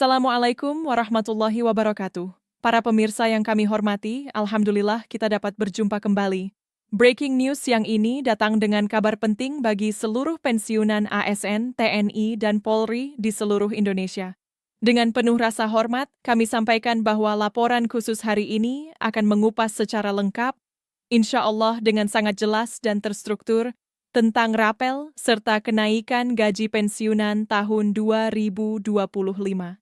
Assalamualaikum warahmatullahi wabarakatuh. Para pemirsa yang kami hormati, alhamdulillah kita dapat berjumpa kembali. Breaking news yang ini datang dengan kabar penting bagi seluruh pensiunan ASN, TNI, dan Polri di seluruh Indonesia. Dengan penuh rasa hormat, kami sampaikan bahwa laporan khusus hari ini akan mengupas secara lengkap, insya Allah dengan sangat jelas dan terstruktur, tentang rapel serta kenaikan gaji pensiunan tahun 2025.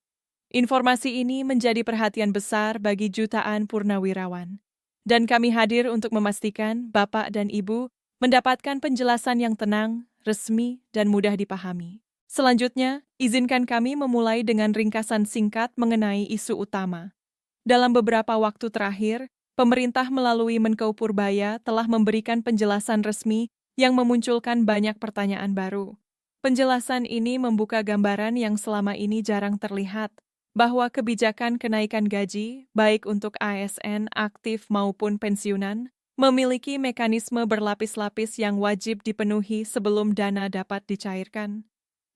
Informasi ini menjadi perhatian besar bagi jutaan purnawirawan. Dan kami hadir untuk memastikan Bapak dan Ibu mendapatkan penjelasan yang tenang, resmi, dan mudah dipahami. Selanjutnya, izinkan kami memulai dengan ringkasan singkat mengenai isu utama. Dalam beberapa waktu terakhir, pemerintah melalui Menko Purbaya telah memberikan penjelasan resmi yang memunculkan banyak pertanyaan baru. Penjelasan ini membuka gambaran yang selama ini jarang terlihat, bahwa kebijakan kenaikan gaji, baik untuk ASN aktif maupun pensiunan, memiliki mekanisme berlapis-lapis yang wajib dipenuhi sebelum dana dapat dicairkan.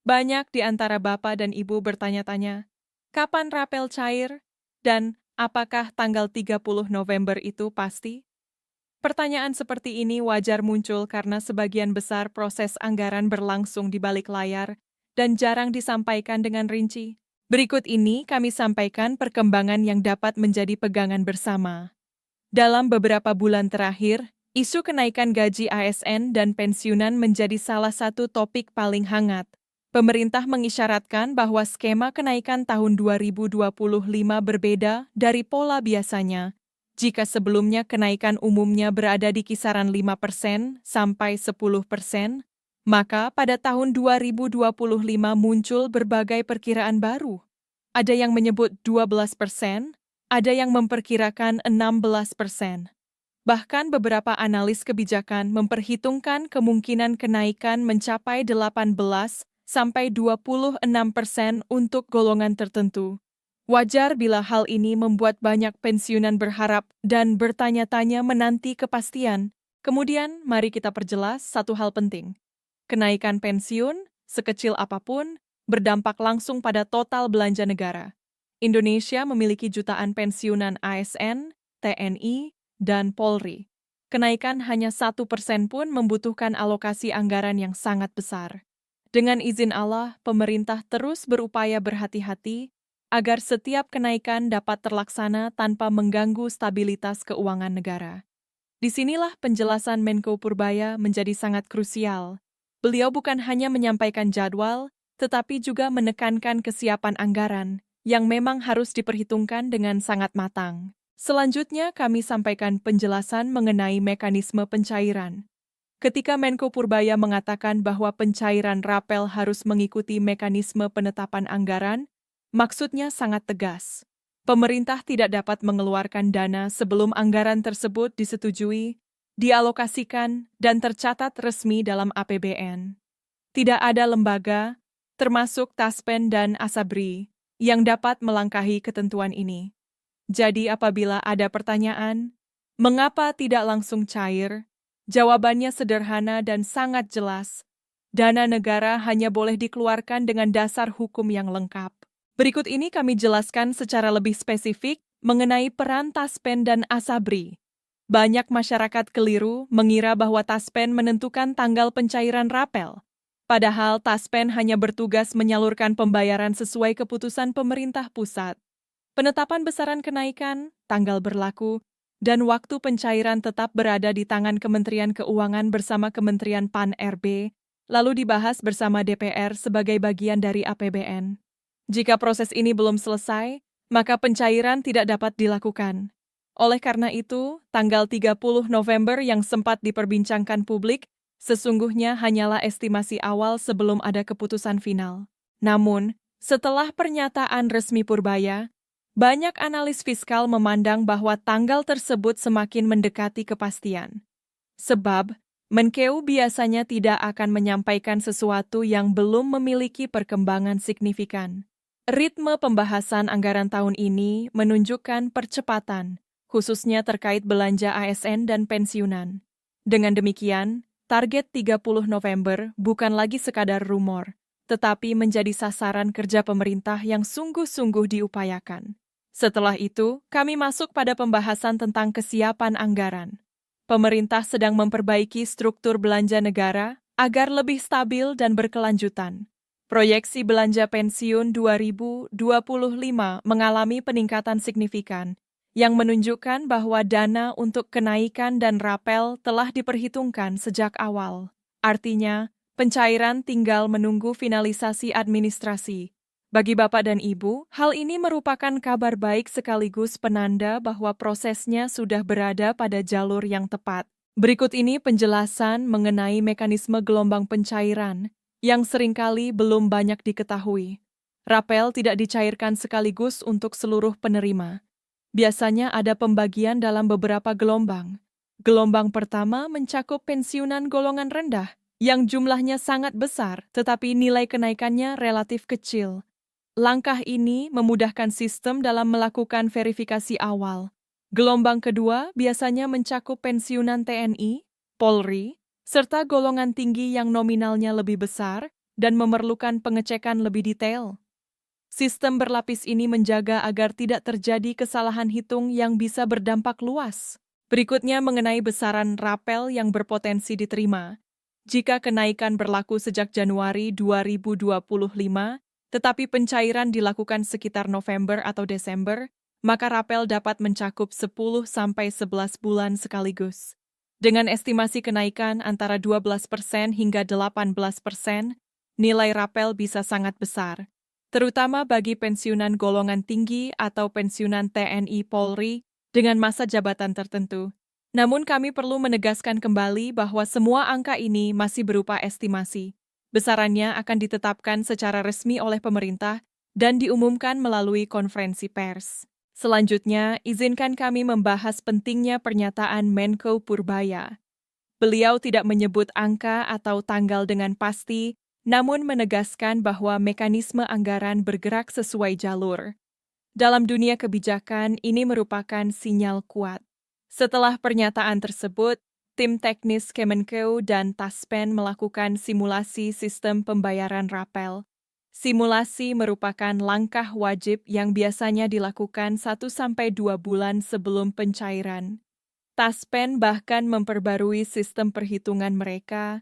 Banyak di antara Bapak dan Ibu bertanya-tanya, kapan rapel cair dan apakah tanggal 30 November itu pasti? Pertanyaan seperti ini wajar muncul karena sebagian besar proses anggaran berlangsung di balik layar dan jarang disampaikan dengan rinci. Berikut ini kami sampaikan perkembangan yang dapat menjadi pegangan bersama. Dalam beberapa bulan terakhir, isu kenaikan gaji ASN dan pensiunan menjadi salah satu topik paling hangat. Pemerintah mengisyaratkan bahwa skema kenaikan tahun 2025 berbeda dari pola biasanya. Jika sebelumnya kenaikan umumnya berada di kisaran 5% sampai 10%, maka pada tahun 2025 muncul berbagai perkiraan baru. Ada yang menyebut 12%, ada yang memperkirakan 16%. Bahkan beberapa analis kebijakan memperhitungkan kemungkinan kenaikan mencapai 18 sampai 26% untuk golongan tertentu. Wajar bila hal ini membuat banyak pensiunan berharap dan bertanya-tanya menanti kepastian. Kemudian, mari kita perjelas satu hal penting. Kenaikan pensiun, sekecil apapun, berdampak langsung pada total belanja negara. Indonesia memiliki jutaan pensiunan ASN, TNI, dan Polri. Kenaikan hanya 1% pun membutuhkan alokasi anggaran yang sangat besar. Dengan izin Allah, pemerintah terus berupaya berhati-hati agar setiap kenaikan dapat terlaksana tanpa mengganggu stabilitas keuangan negara. Disinilah penjelasan Menko Purbaya menjadi sangat krusial. Beliau bukan hanya menyampaikan jadwal, tetapi juga menekankan kesiapan anggaran yang memang harus diperhitungkan dengan sangat matang. Selanjutnya kami sampaikan penjelasan mengenai mekanisme pencairan. Ketika Menko Purbaya mengatakan bahwa pencairan rapel harus mengikuti mekanisme penetapan anggaran, maksudnya sangat tegas. Pemerintah tidak dapat mengeluarkan dana sebelum anggaran tersebut disetujui, dialokasikan, dan tercatat resmi dalam APBN. Tidak ada lembaga, termasuk Taspen dan Asabri, yang dapat melangkahi ketentuan ini. Jadi apabila ada pertanyaan, mengapa tidak langsung cair? Jawabannya sederhana dan sangat jelas. Dana negara hanya boleh dikeluarkan dengan dasar hukum yang lengkap. Berikut ini kami jelaskan secara lebih spesifik mengenai peran Taspen dan Asabri. Banyak masyarakat keliru mengira bahwa Taspen menentukan tanggal pencairan rapel. Padahal Taspen hanya bertugas menyalurkan pembayaran sesuai keputusan pemerintah pusat. Penetapan besaran kenaikan, tanggal berlaku, dan waktu pencairan tetap berada di tangan Kementerian Keuangan bersama Kementerian Pan-RB, lalu dibahas bersama DPR sebagai bagian dari APBN. Jika proses ini belum selesai, maka pencairan tidak dapat dilakukan. Oleh karena itu, tanggal 30 November yang sempat diperbincangkan publik, sesungguhnya hanyalah estimasi awal sebelum ada keputusan final. Namun, setelah pernyataan resmi Purbaya, banyak analis fiskal memandang bahwa tanggal tersebut semakin mendekati kepastian. Sebab, Menkeu biasanya tidak akan menyampaikan sesuatu yang belum memiliki perkembangan signifikan. Ritme pembahasan anggaran tahun ini menunjukkan percepatan, khususnya terkait belanja ASN dan pensiunan. Dengan demikian, target 30 November bukan lagi sekadar rumor, tetapi menjadi sasaran kerja pemerintah yang sungguh-sungguh diupayakan. Setelah itu, kami masuk pada pembahasan tentang kesiapan anggaran. Pemerintah sedang memperbaiki struktur belanja negara agar lebih stabil dan berkelanjutan. Proyeksi belanja pensiun 2025 mengalami peningkatan signifikan, yang menunjukkan bahwa dana untuk kenaikan dan rapel telah diperhitungkan sejak awal. Artinya, pencairan tinggal menunggu finalisasi administrasi. Bagi Bapak dan Ibu, hal ini merupakan kabar baik sekaligus penanda bahwa prosesnya sudah berada pada jalur yang tepat. Berikut ini penjelasan mengenai mekanisme gelombang pencairan yang seringkali belum banyak diketahui. Rapel tidak dicairkan sekaligus untuk seluruh penerima. Biasanya ada pembagian dalam beberapa gelombang. Gelombang pertama mencakup pensiunan golongan rendah, yang jumlahnya sangat besar, tetapi nilai kenaikannya relatif kecil. Langkah ini memudahkan sistem dalam melakukan verifikasi awal. Gelombang kedua biasanya mencakup pensiunan TNI, Polri, serta golongan tinggi yang nominalnya lebih besar dan memerlukan pengecekan lebih detail. Sistem berlapis ini menjaga agar tidak terjadi kesalahan hitung yang bisa berdampak luas. Berikutnya mengenai besaran rapel yang berpotensi diterima. Jika kenaikan berlaku sejak Januari 2025, tetapi pencairan dilakukan sekitar November atau Desember, maka rapel dapat mencakup 10-11 bulan sekaligus. Dengan estimasi kenaikan antara 12% hingga 18%, nilai rapel bisa sangat besar, terutama bagi pensiunan golongan tinggi atau pensiunan TNI Polri dengan masa jabatan tertentu. Namun kami perlu menegaskan kembali bahwa semua angka ini masih berupa estimasi. Besarannya akan ditetapkan secara resmi oleh pemerintah dan diumumkan melalui konferensi pers. Selanjutnya, izinkan kami membahas pentingnya pernyataan Menko Purbaya. Beliau tidak menyebut angka atau tanggal dengan pasti, namun menegaskan bahwa mekanisme anggaran bergerak sesuai jalur. Dalam dunia kebijakan, ini merupakan sinyal kuat. Setelah pernyataan tersebut, tim teknis Kemenkeu dan Taspen melakukan simulasi sistem pembayaran rapel. Simulasi merupakan langkah wajib yang biasanya dilakukan 1-2 bulan sebelum pencairan. Taspen bahkan memperbarui sistem perhitungan mereka,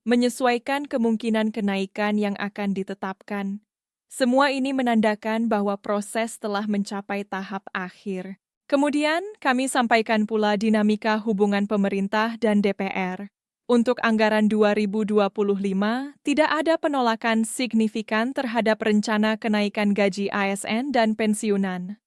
menyesuaikan kemungkinan kenaikan yang akan ditetapkan. Semua ini menandakan bahwa proses telah mencapai tahap akhir. Kemudian, kami sampaikan pula dinamika hubungan pemerintah dan DPR. Untuk anggaran 2025, tidak ada penolakan signifikan terhadap rencana kenaikan gaji ASN dan pensiunan.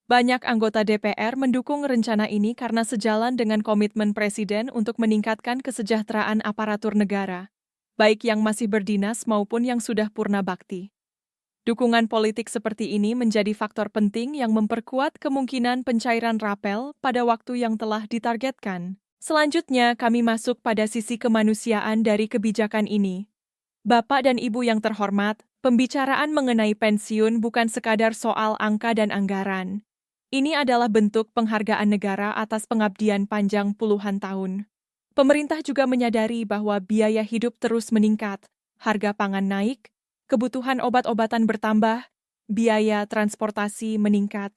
Banyak anggota DPR mendukung rencana ini karena sejalan dengan komitmen Presiden untuk meningkatkan kesejahteraan aparatur negara, baik yang masih berdinas maupun yang sudah purna bakti. Dukungan politik seperti ini menjadi faktor penting yang memperkuat kemungkinan pencairan rapel pada waktu yang telah ditargetkan. Selanjutnya, kami masuk pada sisi kemanusiaan dari kebijakan ini. Bapak dan Ibu yang terhormat, pembicaraan mengenai pensiun bukan sekadar soal angka dan anggaran. Ini adalah bentuk penghargaan negara atas pengabdian panjang puluhan tahun. Pemerintah juga menyadari bahwa biaya hidup terus meningkat, harga pangan naik, kebutuhan obat-obatan bertambah, biaya transportasi meningkat.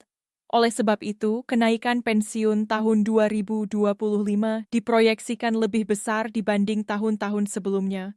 Oleh sebab itu, kenaikan pensiun tahun 2025 diproyeksikan lebih besar dibanding tahun-tahun sebelumnya.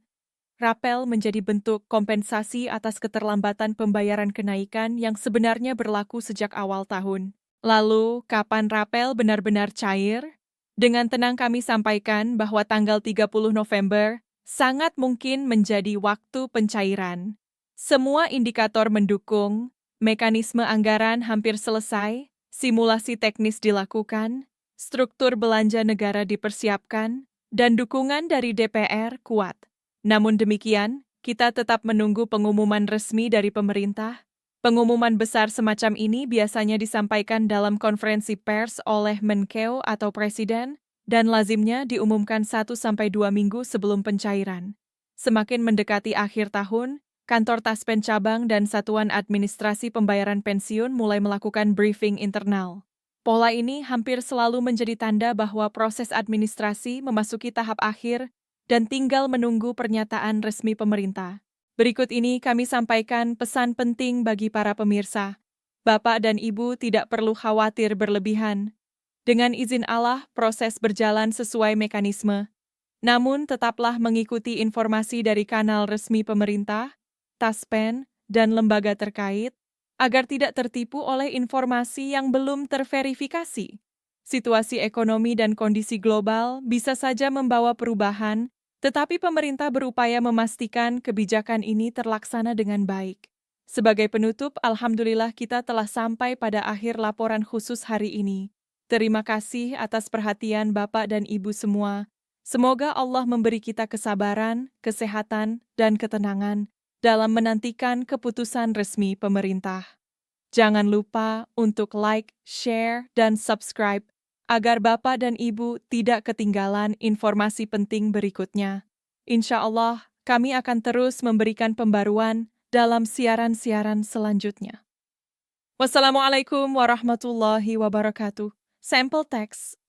Rapel menjadi bentuk kompensasi atas keterlambatan pembayaran kenaikan yang sebenarnya berlaku sejak awal tahun. Lalu, kapan rapel benar-benar cair? Dengan tenang kami sampaikan bahwa tanggal 30 November sangat mungkin menjadi waktu pencairan. Semua indikator mendukung, mekanisme anggaran hampir selesai, simulasi teknis dilakukan, struktur belanja negara dipersiapkan, dan dukungan dari DPR kuat. Namun demikian, kita tetap menunggu pengumuman resmi dari pemerintah. Pengumuman besar semacam ini biasanya disampaikan dalam konferensi pers oleh Menkeu atau Presiden, dan lazimnya diumumkan 1-2 minggu sebelum pencairan. Semakin mendekati akhir tahun, Kantor Taspen Cabang dan Satuan Administrasi Pembayaran Pensiun mulai melakukan briefing internal. Pola ini hampir selalu menjadi tanda bahwa proses administrasi memasuki tahap akhir dan tinggal menunggu pernyataan resmi pemerintah. Berikut ini kami sampaikan pesan penting bagi para pemirsa. Bapak dan Ibu tidak perlu khawatir berlebihan. Dengan izin Allah, proses berjalan sesuai mekanisme. Namun, tetaplah mengikuti informasi dari kanal resmi pemerintah, Taspen, dan lembaga terkait, agar tidak tertipu oleh informasi yang belum terverifikasi. Situasi ekonomi dan kondisi global bisa saja membawa perubahan, tetapi pemerintah berupaya memastikan kebijakan ini terlaksana dengan baik. Sebagai penutup, alhamdulillah kita telah sampai pada akhir laporan khusus hari ini. Terima kasih atas perhatian Bapak dan Ibu semua. Semoga Allah memberi kita kesabaran, kesehatan, dan ketenangan dalam menantikan keputusan resmi pemerintah. Jangan lupa untuk like, share, dan subscribe agar Bapak dan Ibu tidak ketinggalan informasi penting berikutnya. Insya Allah, kami akan terus memberikan pembaruan dalam siaran-siaran selanjutnya. Wassalamualaikum warahmatullahi wabarakatuh. Sample text